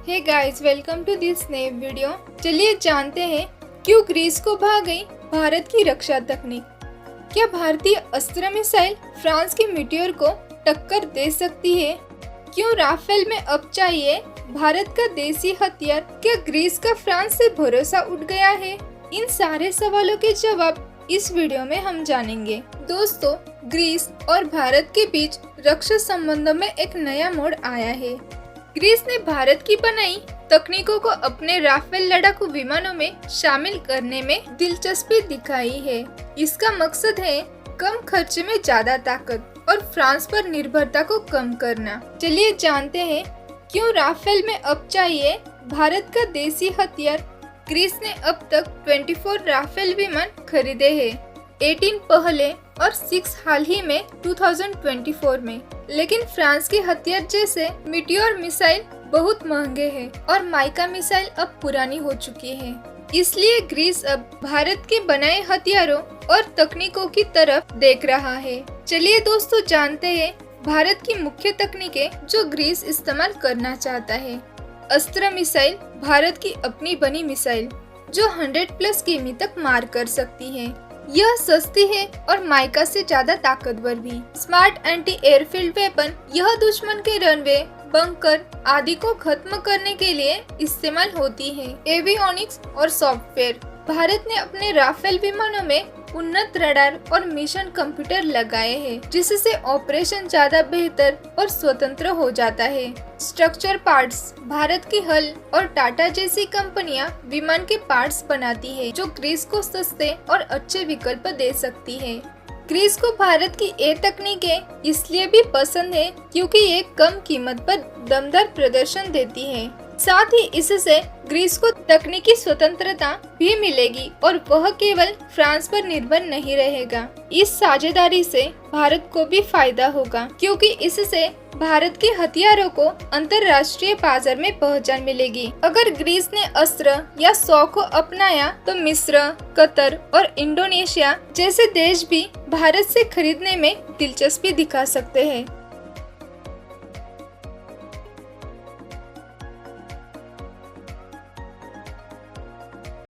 Hey guys, welcome to this नए video. चलिए जानते हैं क्यों ग्रीस को भा गई भारत की रक्षा तकनीक। क्या भारतीय अस्त्र मिसाइल फ्रांस की मीटियोर को टक्कर दे सकती है? क्यों राफेल में अब चाहिए भारत का देसी हथियार? क्या ग्रीस का फ्रांस से भरोसा उठ गया है? इन सारे सवालों के जवाब इस वीडियो में हम जानेंगे। दोस्तों, ग्रीस और भारत के बीच रक्षा संबंधों में एक नया मोड़ आया है। ग्रीस ने भारत की बनाई तकनीकों को अपने राफेल लड़ाकू विमानों में शामिल करने में दिलचस्पी दिखाई है। इसका मकसद है कम खर्च में ज्यादा ताकत और फ्रांस पर निर्भरता को कम करना। चलिए जानते हैं क्यों राफेल में अब चाहिए भारत का देसी हथियार। ग्रीस ने अब तक 24 राफेल विमान खरीदे हैं, 18 पहले और 6 हाल ही में 2024 में। लेकिन फ्रांस के हथियार जैसे मीटियोर मिसाइल बहुत महंगे हैं और माइका मिसाइल अब पुरानी हो चुकी है। इसलिए ग्रीस अब भारत के बनाए हथियारों और तकनीकों की तरफ देख रहा है। चलिए दोस्तों जानते हैं भारत की मुख्य तकनीकें जो ग्रीस इस्तेमाल करना चाहता है। अस्त्र मिसाइल, भारत की अपनी बनी मिसाइल जो 100+ किमी तक मार कर सकती है। यह सस्ती है और माइका से ज्यादा ताकतवर भी। स्मार्ट एंटी एयरफील्ड वेपन, यह दुश्मन के रनवे, बंकर आदि को खत्म करने के लिए इस्तेमाल होती है। एवियोनिक्स और सॉफ्टवेयर, भारत ने अपने राफेल विमानों में उन्नत रडार और मिशन कंप्यूटर लगाए हैं, जिससे ऑपरेशन ज्यादा बेहतर और स्वतंत्र हो जाता है। स्ट्रक्चर पार्ट्स, भारत की हल और टाटा जैसी कंपनियां विमान के पार्ट्स बनाती है जो ग्रीस को सस्ते और अच्छे विकल्प दे सकती है। ग्रीस को भारत की ये तकनीकें इसलिए भी पसंद है क्योंकि ये कम कीमत पर दमदार प्रदर्शन देती है। साथ ही इससे ग्रीस को तकनीकी स्वतंत्रता भी मिलेगी और वह केवल फ्रांस पर निर्भर नहीं रहेगा। इस साझेदारी से भारत को भी फायदा होगा क्योंकि इससे भारत के हथियारों को अंतर्राष्ट्रीय बाजार में पहचान मिलेगी। अगर ग्रीस ने अस्त्र या 100 को अपनाया तो मिस्र, कतर और इंडोनेशिया जैसे देश भी भारत से खरीदने में दिलचस्पी दिखा सकते हैं।